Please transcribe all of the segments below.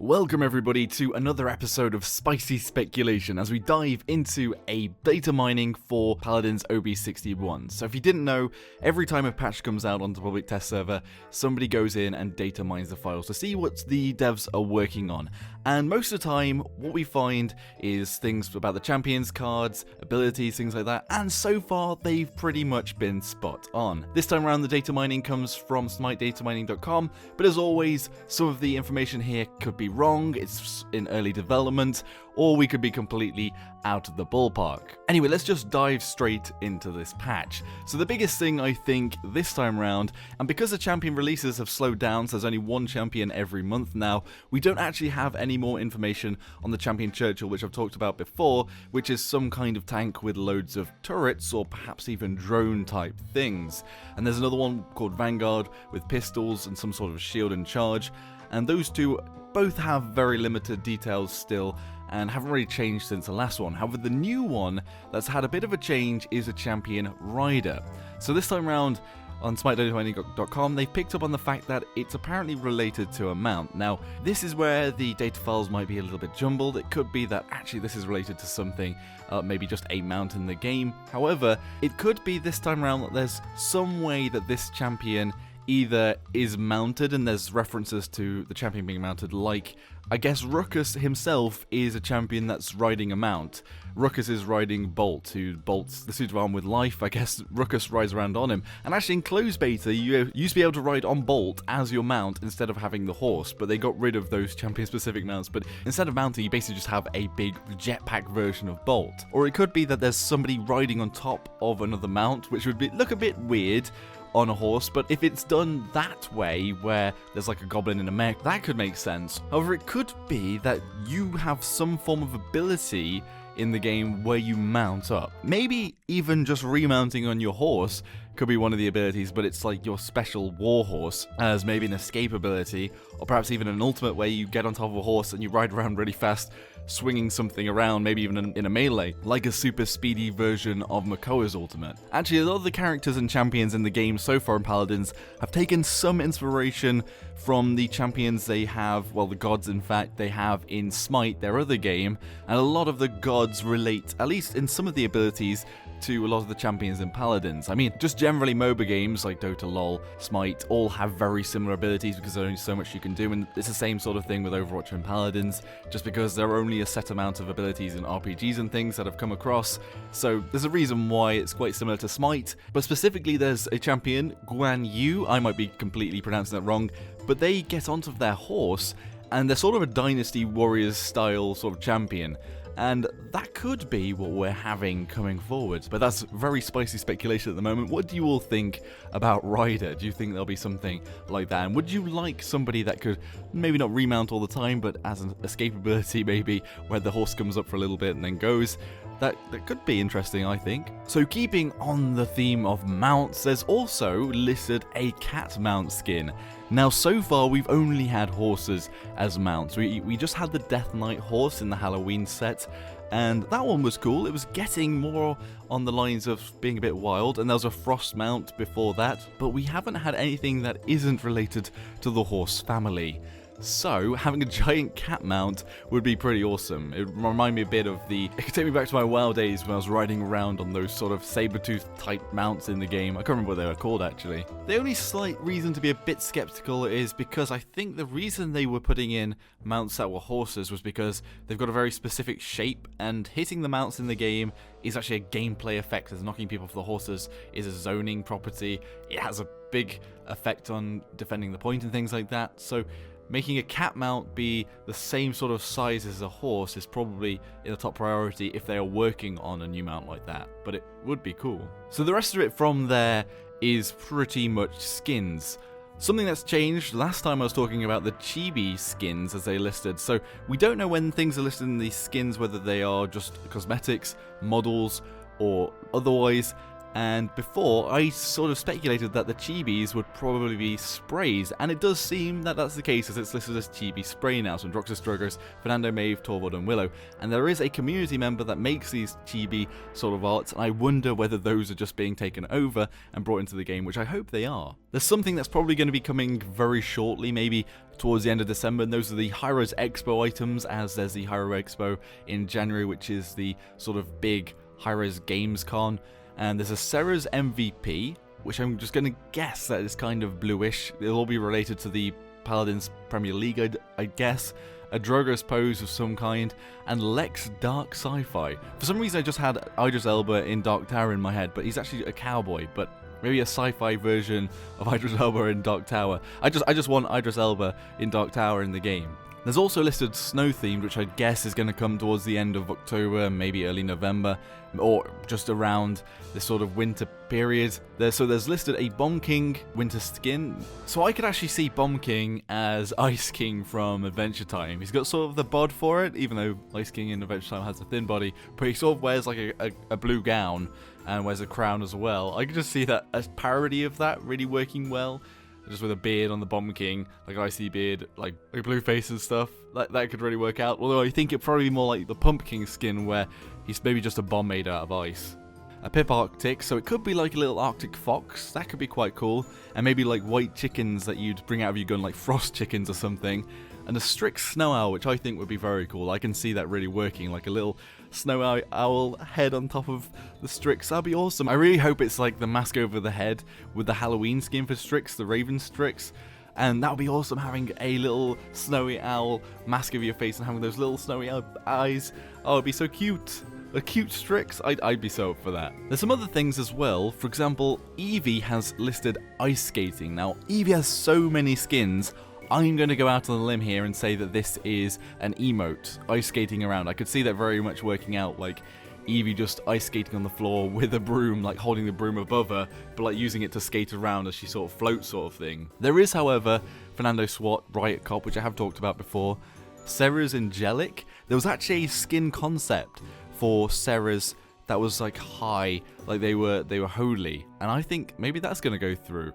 Welcome everybody to another episode of Spicy Speculation as we dive into a data mining for Paladins OB61. So if you didn't know, every time a patch comes out on the public test server, somebody goes in and data mines the files to see what the devs are working on. And most of the time, what we find is things about the champions cards, abilities, things like that, and so far they've pretty much been spot on. This time around the data mining comes from smitedataMining.com, but as always, some of the information here could be wrong, it's in early development, or we could be completely out of the ballpark. Anyway, let's just dive straight into this patch. So the biggest thing I think this time around, and because the champion releases have slowed down, so there's only one champion every month now, we don't actually have any more information on the champion Churchill, which I've talked about before, which is some kind of tank with loads of turrets or perhaps even drone type things. And there's another one called Vanguard with pistols and some sort of shield and charge, and those two both have very limited details still and haven't really changed since the last one. However, the new one that's had a bit of a change is a champion rider. So this time around on smitedataMining.com, they've picked up on the fact that it's apparently related to a mount. Now, this is where the data files might be a little bit jumbled. It could be that actually this is related to something, maybe just a mount in the game. However, it could be this time around that there's some way that this champion either is mounted and there's references to the champion being mounted, like I guess Ruckus himself is a champion that's riding a mount. Ruckus is riding Bolt, who bolts the suit of armor with life. I guess Ruckus rides around on him. And actually in closed beta, you used to be able to ride on Bolt as your mount instead of having the horse, but they got rid of those champion-specific mounts. But instead of mounting, you basically just have a big jetpack version of Bolt. Or it could be that there's somebody riding on top of another mount, which would look a bit weird on a horse, but if it's done that way, where there's like a goblin in a mech, that could make sense. However, it could be that you have some form of ability in the game where you mount up. Maybe even just remounting on your horse could be one of the abilities, but it's like your special war horse as maybe an escape ability, or perhaps even an ultimate where you get on top of a horse and you ride around really fast, swinging something around, maybe even in a melee, like a super speedy version of Makoa's ultimate. Actually, a lot of the characters and champions in the game so far in Paladins have taken some inspiration from the champions they have, well, the gods in fact, they have in Smite, their other game, and a lot of the gods relate, at least in some of the abilities, to a lot of the champions in Paladins. I mean, just generally MOBA games like Dota, LoL, Smite, all have very similar abilities because there's only so much you can do, and it's the same sort of thing with Overwatch and Paladins, just because there are only a set amount of abilities in RPGs and things that I've come across, so there's a reason why it's quite similar to Smite. But specifically there's a champion, Guan Yu, I might be completely pronouncing that wrong, but they get onto their horse, and they're sort of a Dynasty Warriors style sort of champion. And that could be what we're having coming forward. But that's very spicy speculation at the moment. What do you all think about Ryder? Do you think there'll be something like that? And would you like somebody that could maybe not remount all the time, but as an escapability maybe, where the horse comes up for a little bit and then goes? That could be interesting, I think. So keeping on the theme of mounts, there's also listed a cat mount skin. Now so far we've only had horses as mounts. We just had the Death Knight horse in the Halloween set, and that one was cool. It was getting more on the lines of being a bit wild, and there was a Frost mount before that, but we haven't had anything that isn't related to the horse family. So, having a giant cat mount would be pretty awesome. It would remind me a bit of it could take me back to my WoW days when I was riding around on those sort of saber-tooth type mounts in the game. I can't remember what they were called actually. The only slight reason to be a bit skeptical is because I think the reason they were putting in mounts that were horses was because they've got a very specific shape, and hitting the mounts in the game is actually a gameplay effect, as knocking people off the horses is a zoning property. It has a big effect on defending the point and things like that, so making a cat mount be the same sort of size as a horse is probably in the top priority if they are working on a new mount like that, but it would be cool. So the rest of it from there is pretty much skins. Something that's changed, last time I was talking about the chibi skins as they listed, so we don't know when things are listed in these skins, whether they are just cosmetics, models, or otherwise. And before, I sort of speculated that the chibis would probably be sprays, and it does seem that that's the case, as it's listed as chibi spray now, so Droxus Druggers, Fernando, Maeve, Torvald and Willow. And there is a community member that makes these chibi sort of arts, and I wonder whether those are just being taken over and brought into the game, which I hope they are. There's something that's probably going to be coming very shortly, maybe towards the end of December, and those are the hi-rez Expo items, as there's the hi-rez Expo in January, which is the sort of big hi-rez games con. And there's a Ceres MVP, which I'm just going to guess that is kind of bluish. It'll all be related to the Paladins Premier League, I guess. A Drogo's pose of some kind, and Lex Dark Sci-Fi. For some reason I just had Idris Elba in Dark Tower in my head, but he's actually a cowboy, but maybe a sci-fi version of Idris Elba in Dark Tower. I just want Idris Elba in Dark Tower in the game. There's also listed snow themed, which I guess is going to come towards the end of October, maybe early November, or just around this sort of winter period. So there's listed a Bomb King winter skin. So I could actually see Bomb King as Ice King from Adventure Time. He's got sort of the bod for it, even though Ice King in Adventure Time has a thin body, but he sort of wears like a blue gown and wears a crown as well. I could just see that as parody of that really working well. Just with a beard on the Bomb King, like an icy beard, like blue face and stuff. That could really work out. Although I think it'd probably be more like the Pumpkin skin, where he's maybe just a bomb made out of ice. A Pip Arctic, so it could be like a little Arctic fox. That could be quite cool. And maybe like white chickens that you'd bring out of your gun, like frost chickens or something. And a Strix Snow Owl, which I think would be very cool. I can see that really working, like a little snow owl head on top of the Strix. That'd be awesome. I really hope it's like the mask over the head with the Halloween skin for Strix, the Raven Strix. And that would be awesome, having a little snowy owl mask over your face and having those little snowy eyes. Oh, it'd be so cute. A cute Strix, I'd be so up for that. There's some other things as well. For example, Eevee has listed ice skating. Now, Eevee has so many skins. I'm going to go out on a limb here and say that this is an emote, ice skating around. I could see that very much working out, like Eevee just ice skating on the floor with a broom, like holding the broom above her, but like using it to skate around as she sort of floats sort of thing. There is, however, Fernando SWAT, Riot Cop, which I have talked about before, Ceres Angelic. There was actually a skin concept for Ceres that was like high, like they were holy, and I think maybe that's going to go through.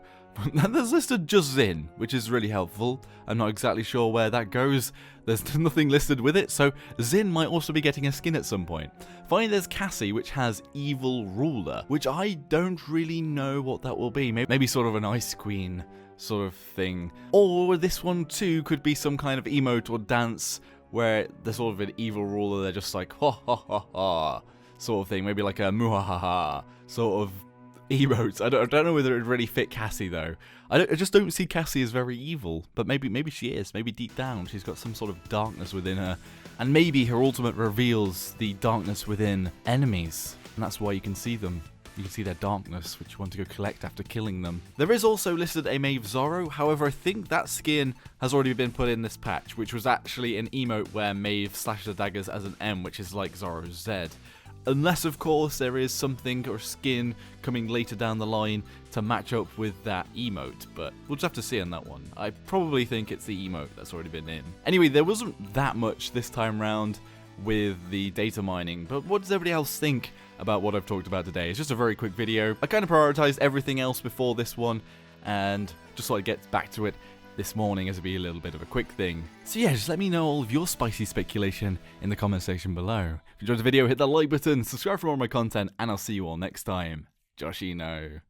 There's listed just Zin, which is really helpful. I'm not exactly sure where that goes. There's nothing listed with it, so Zin might also be getting a skin at some point. Finally, there's Cassie, which has Evil Ruler, which I don't really know what that will be. Maybe sort of an Ice Queen sort of thing. Or this one too could be some kind of emote or dance where there's sort of an evil ruler, they're just like ha ha ha ha sort of thing. Maybe like a muhahaha sort of emotes. I don't know whether it would really fit Cassie though. I just don't see Cassie as very evil, but maybe she is. Maybe deep down she's got some sort of darkness within her, and maybe her ultimate reveals the darkness within enemies, and that's why you can see them. You can see their darkness, which you want to go collect after killing them. There is also listed a Maeve Zorro, however I think that skin has already been put in this patch, which was actually an emote where Maeve slashes the daggers as an M, which is like Zorro's Z. Unless, of course, there is something or skin coming later down the line to match up with that emote, but we'll just have to see on that one. I probably think it's the emote that's already been in. Anyway, there wasn't that much this time round with the data mining, but what does everybody else think about what I've talked about today? It's just a very quick video. I kind of prioritized everything else before this one, and just so I get back to it this morning as it'd be a little bit of a quick thing. So yeah, just let me know all of your spicy speculation in the comment section below. If you enjoyed the video, hit that like button, subscribe for more of my content, and I'll see you all next time. Joshino.